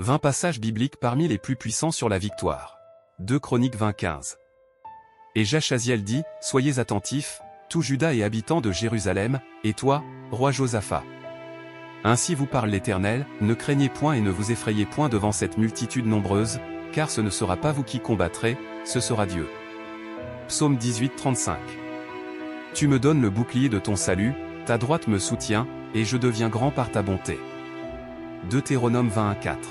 20 passages bibliques parmi les plus puissants sur la victoire. 2 Chroniques 20-15. Et Jachaziel dit, soyez attentifs, tout Juda et habitants de Jérusalem, et toi, roi Josaphat. Ainsi vous parle l'Éternel, ne craignez point et ne vous effrayez point devant cette multitude nombreuse, car ce ne sera pas vous qui combattrez, ce sera Dieu. Psaume 18, 35. Tu me donnes le bouclier de ton salut, ta droite me soutient, et je deviens grand par ta bonté. Deutéronome 21, 4.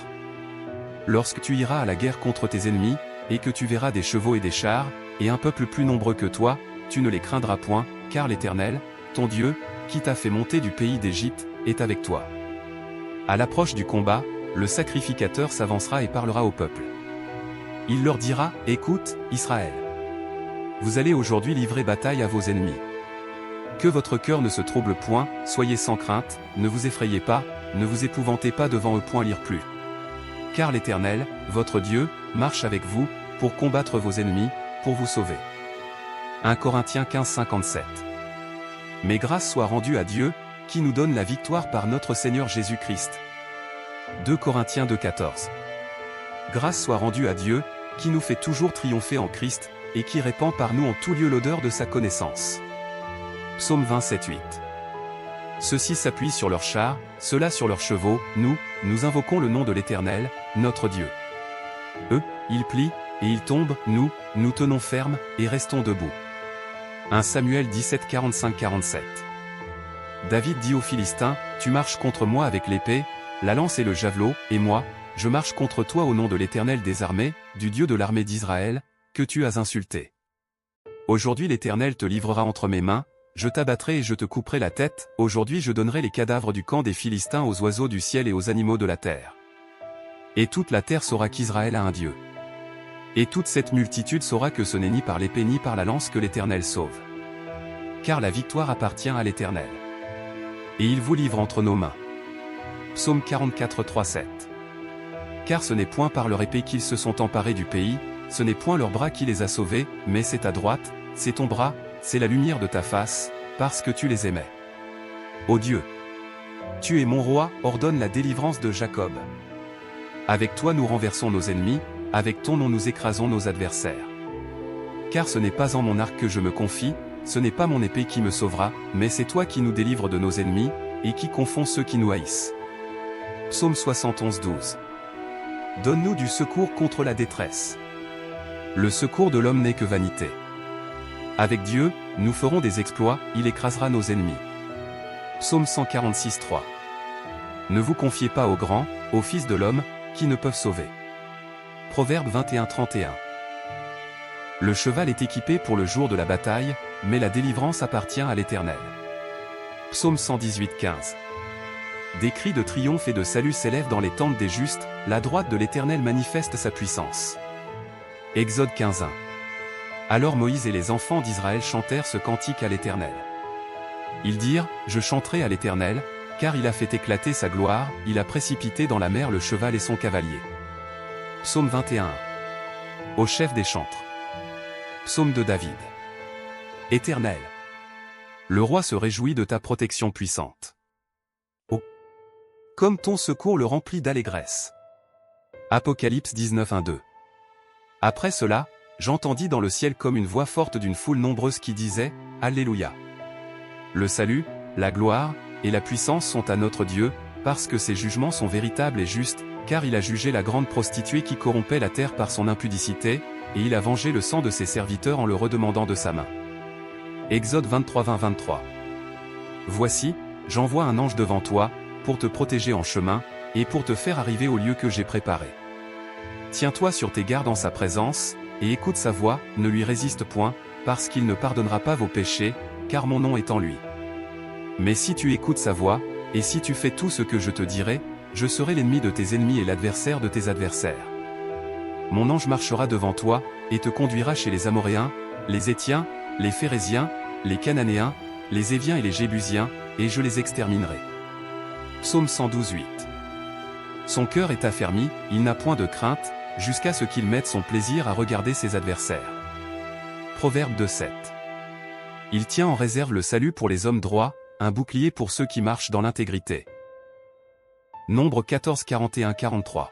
Lorsque tu iras à la guerre contre tes ennemis, et que tu verras des chevaux et des chars, et un peuple plus nombreux que toi, tu ne les craindras point, car l'Éternel, ton Dieu, qui t'a fait monter du pays d'Égypte, est avec toi. À l'approche du combat, le sacrificateur s'avancera et parlera au peuple. Il leur dira, écoute, Israël. Vous allez aujourd'hui livrer bataille à vos ennemis. Que votre cœur ne se trouble point, soyez sans crainte, ne vous effrayez pas, ne vous épouvantez pas devant eux point lire plus. Car l'Éternel, votre Dieu, marche avec vous, pour combattre vos ennemis, pour vous sauver. 1 Corinthiens 15, 57. Mais grâce soit rendue à Dieu, qui nous donne la victoire par notre Seigneur Jésus-Christ. 2 Corinthiens 2, 14. Grâce soit rendue à Dieu, qui nous fait toujours triompher en Christ, et qui répand par nous en tout lieu l'odeur de sa connaissance. Psaume 27, 8. Ceux-ci s'appuient sur leurs chars, ceux-là sur leurs chevaux, nous invoquons le nom de l'Éternel, notre Dieu. Eux, ils plient, et ils tombent, nous tenons ferme, et restons debout. 1 Samuel 17, 45-47. David dit aux Philistins, tu marches contre moi avec l'épée, la lance et le javelot, et moi, je marche contre toi au nom de l'Éternel des armées, du Dieu de l'armée d'Israël, que tu as insulté. Aujourd'hui l'Éternel te livrera entre mes mains, je t'abattrai et je te couperai la tête, aujourd'hui je donnerai les cadavres du camp des Philistins aux oiseaux du ciel et aux animaux de la terre. Et toute la terre saura qu'Israël a un Dieu. Et toute cette multitude saura que ce n'est ni par l'épée ni par la lance que l'Éternel sauve. Car la victoire appartient à l'Éternel. Et il vous livre entre nos mains. Psaume 44, 3, 7. Car ce n'est point par leur épée qu'ils se sont emparés du pays, ce n'est point leur bras qui les a sauvés, mais c'est ta droite, c'est ton bras, c'est la lumière de ta face, parce que tu les aimais. Ô Dieu! Tu es mon roi, ordonne la délivrance de Jacob. Avec toi nous renversons nos ennemis, avec ton nom nous écrasons nos adversaires. Car ce n'est pas en mon arc que je me confie, ce n'est pas mon épée qui me sauvera, mais c'est toi qui nous délivres de nos ennemis, et qui confonds ceux qui nous haïssent. Psaume 71, 12. Donne-nous du secours contre la détresse. Le secours de l'homme n'est que vanité. Avec Dieu, nous ferons des exploits, il écrasera nos ennemis. Psaume 146, 3. Ne vous confiez pas aux grands, aux fils de l'homme, qui ne peuvent sauver. Proverbe 21, 31. Le cheval est équipé pour le jour de la bataille, mais la délivrance appartient à l'Éternel. Psaume 118, 15. Des cris de triomphe et de salut s'élèvent dans les tentes des justes, la droite de l'Éternel manifeste sa puissance. Exode 15, 1. Alors Moïse et les enfants d'Israël chantèrent ce cantique à l'Éternel. Ils dirent, je chanterai à l'Éternel, car il a fait éclater sa gloire, il a précipité dans la mer le cheval et son cavalier. Psaume 21, 1. Au chef des chantres. Psaume de David. Éternel. Le roi se réjouit de ta protection puissante. Oh! Comme ton secours le remplit d'allégresse. Apocalypse 19, 1, 2. Après cela, j'entendis dans le ciel comme une voix forte d'une foule nombreuse qui disait, Alléluia. Le salut, la gloire, et la puissance sont à notre Dieu, parce que ses jugements sont véritables et justes, car il a jugé la grande prostituée qui corrompait la terre par son impudicité, et il a vengé le sang de ses serviteurs en le redemandant de sa main. Exode 23, 20, 23. Voici, j'envoie un ange devant toi, pour te protéger en chemin, et pour te faire arriver au lieu que j'ai préparé. Tiens-toi sur tes gardes en sa présence, et écoute sa voix, ne lui résiste point, parce qu'il ne pardonnera pas vos péchés, car mon nom est en lui. Mais si tu écoutes sa voix, et si tu fais tout ce que je te dirai, je serai l'ennemi de tes ennemis et l'adversaire de tes adversaires. Mon ange marchera devant toi, et te conduira chez les Amoréens, les Héthiens, les Phéréziens, les Cananéens, les Éviens et les Jébusiens, et je les exterminerai. Psaume 112, 8. Son cœur est affermi, il n'a point de crainte, jusqu'à ce qu'il mette son plaisir à regarder ses adversaires. Proverbe 2, 7. Il tient en réserve le salut pour les hommes droits, un bouclier pour ceux qui marchent dans l'intégrité. Nombre 14, 41, 43.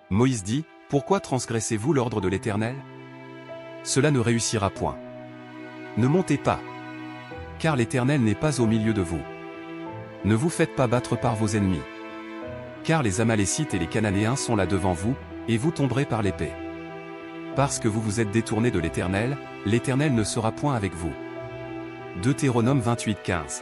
Moïse dit, « Pourquoi transgressez-vous l'ordre de l'Éternel? Cela ne réussira point. Ne montez pas, car l'Éternel n'est pas au milieu de vous. Ne vous faites pas battre par vos ennemis. Car les Amalécites et les Cananéens sont là devant vous, et vous tomberez par l'épée. Parce que vous vous êtes détournés de l'Éternel ne sera point avec vous. » Deutéronome 28:15.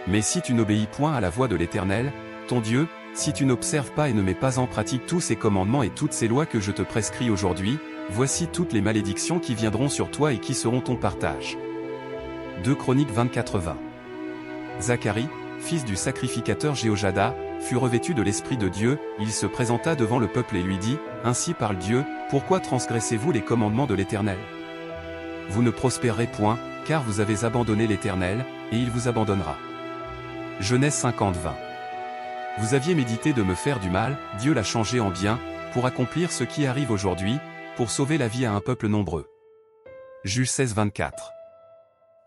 Mais si tu n'obéis point à la voix de l'Éternel, ton Dieu, si tu n'observes pas et ne mets pas en pratique tous ses commandements et toutes ces lois que je te prescris aujourd'hui, voici toutes les malédictions qui viendront sur toi et qui seront ton partage. 2 Chroniques 24:20. Zacharie, fils du sacrificateur Jéhojada, fut revêtu de l'Esprit de Dieu, il se présenta devant le peuple et lui dit, « Ainsi parle Dieu, pourquoi transgressez-vous les commandements de l'Éternel? Vous ne prospérerez point, car vous avez abandonné l'Éternel, et il vous abandonnera. » Genèse 50:20. Vous aviez médité de me faire du mal, Dieu l'a changé en bien, pour accomplir ce qui arrive aujourd'hui, pour sauver la vie à un peuple nombreux. Juge 16:24.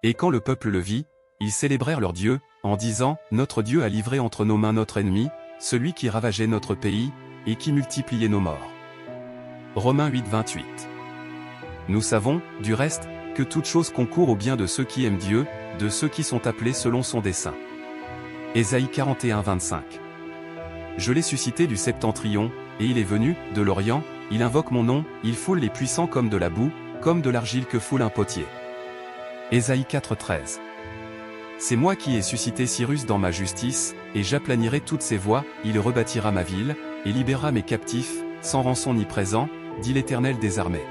Et quand le peuple le vit, ils célébrèrent leur Dieu, en disant, « Notre Dieu a livré entre nos mains notre ennemi, celui qui ravageait notre pays, et qui multipliait nos morts. » Romains 8:28. Nous savons, du reste, que toute chose concourt au bien de ceux qui aiment Dieu, de ceux qui sont appelés selon son dessein. Ésaïe 41:25. Je l'ai suscité du septentrion, et il est venu, de l'Orient, il invoque mon nom, il foule les puissants comme de la boue, comme de l'argile que foule un potier. Ésaïe 4:13. C'est moi qui ai suscité Cyrus dans ma justice, et j'aplanirai toutes ses voies, il rebâtira ma ville, et libérera mes captifs, sans rançon ni présent, dit l'Éternel des armées.